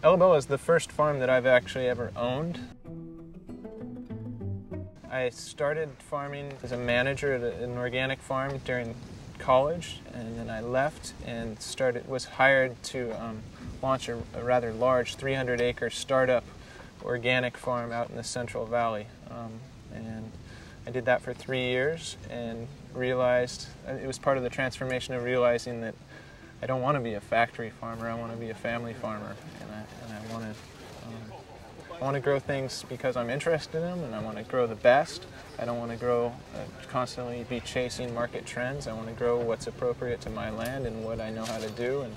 Ellabella is the first farm that I've actually ever owned. I started farming as a manager at an organic farm during college, and then I left and was hired to launch a rather large 300-acre startup organic farm out in the Central Valley. And I did that for 3 years and realized, it was part of the transformation of realizing that I don't want to be a factory farmer, I want to be a family farmer, and I want to grow things because I'm interested in them, and I want to grow the best. I don't want to grow, constantly be chasing market trends. I want to grow what's appropriate to my land and what I know how to do, and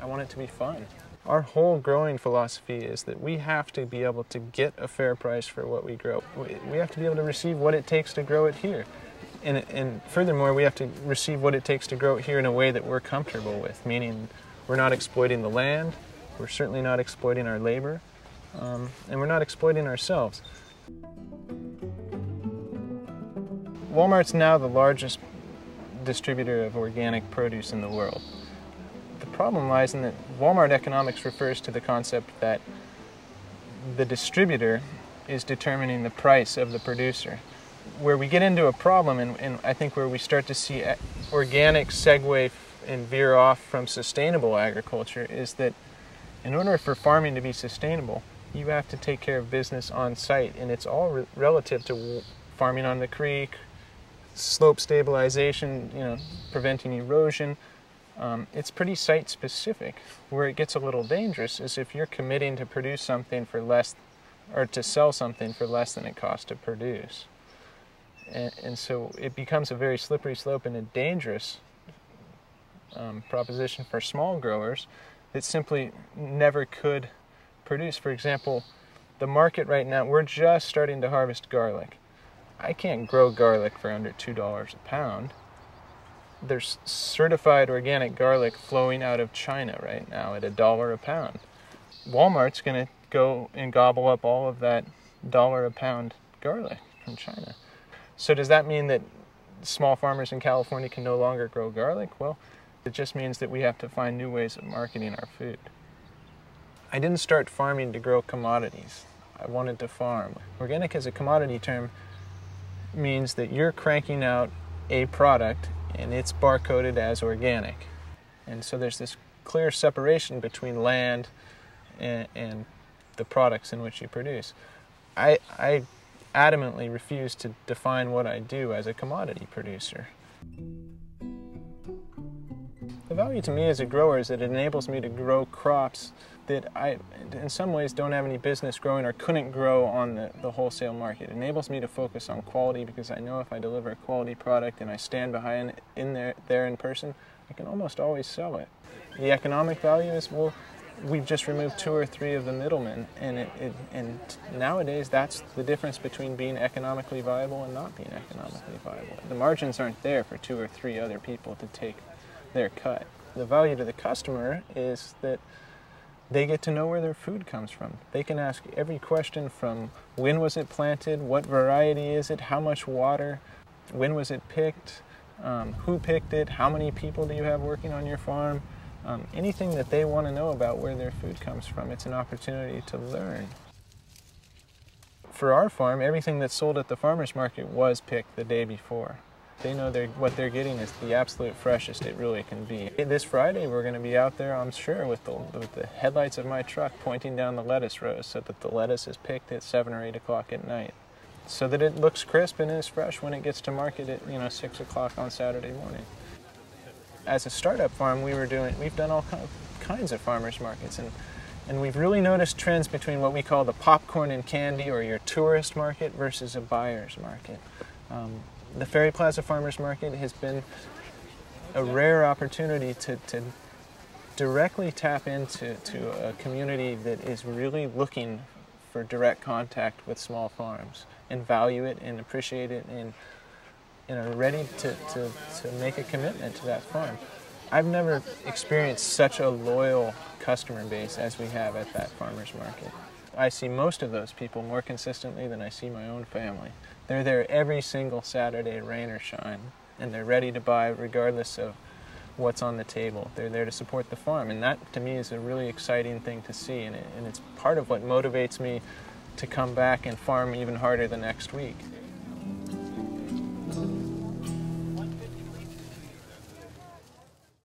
I want it to be fun. Our whole growing philosophy is that we have to be able to get a fair price for what we grow. We have to be able to receive what it takes to grow it here. And furthermore, we have to receive what it takes to grow it here in a way that we're comfortable with, meaning we're not exploiting the land, we're certainly not exploiting our labor, and we're not exploiting ourselves. Walmart's now the largest distributor of organic produce in the world. The problem lies in that Walmart economics refers to the concept that the distributor is determining the price of the producer. Where we get into a problem, and I think where we start to see organic segue and veer off from sustainable agriculture, is that in order for farming to be sustainable, you have to take care of business on site, and it's all relative to farming on the creek, slope stabilization, preventing erosion. It's pretty site specific. Where it gets a little dangerous is if you're committing to produce something for less, or to sell something for less than it costs to produce. And so it becomes a very slippery slope and a dangerous proposition for small growers that simply never could produce. For example, the market right now, we're just starting to harvest garlic. I can't grow garlic for under $2 a pound. There's certified organic garlic flowing out of China right now at $1 a pound. Walmart's going to go and gobble up all of that $1 a pound garlic from China. So does that mean that small farmers in California can no longer grow garlic? Well, it just means that we have to find new ways of marketing our food. I didn't start farming to grow commodities. I wanted to farm. Organic as a commodity term means that you're cranking out a product and it's barcoded as organic. And so there's this clear separation between land and the products in which you produce. I adamantly refuse to define what I do as a commodity producer. The value to me as a grower is that it enables me to grow crops that I, in some ways, don't have any business growing or couldn't grow on the wholesale market. It enables me to focus on quality because I know if I deliver a quality product and I stand behind it there in person, I can almost always sell it. The economic value is, well, we've just removed 2 or 3 of the middlemen, and nowadays that's the difference between being economically viable and not being economically viable. The margins aren't there for 2 or 3 other people to take their cut. The value to the customer is that they get to know where their food comes from. They can ask every question from when was it planted, what variety is it, how much water, when was it picked, who picked it, how many people do you have working on your farm. Anything that they want to know about where their food comes from, it's an opportunity to learn. For our farm, everything that's sold at the farmer's market was picked the day before. They know what they're getting is the absolute freshest it really can be. This Friday we're going to be out there, I'm sure, with the headlights of my truck pointing down the lettuce rows so that the lettuce is picked at 7 or 8 o'clock at night, so that it looks crisp and is fresh when it gets to market at 6 o'clock on Saturday morning. As a startup farm, we've done all kinds of farmers markets, and we've really noticed trends between what we call the popcorn and candy, or your tourist market, versus a buyer's market. The Ferry Plaza Farmers Market has been a rare opportunity to directly tap into a community that is really looking for direct contact with small farms and value it and appreciate it and are ready to make a commitment to that farm. I've never experienced such a loyal customer base as we have at that farmer's market. I see most of those people more consistently than I see my own family. They're there every single Saturday, rain or shine, and they're ready to buy regardless of what's on the table. They're there to support the farm, and that to me is a really exciting thing to see, and it's part of what motivates me to come back and farm even harder the next week.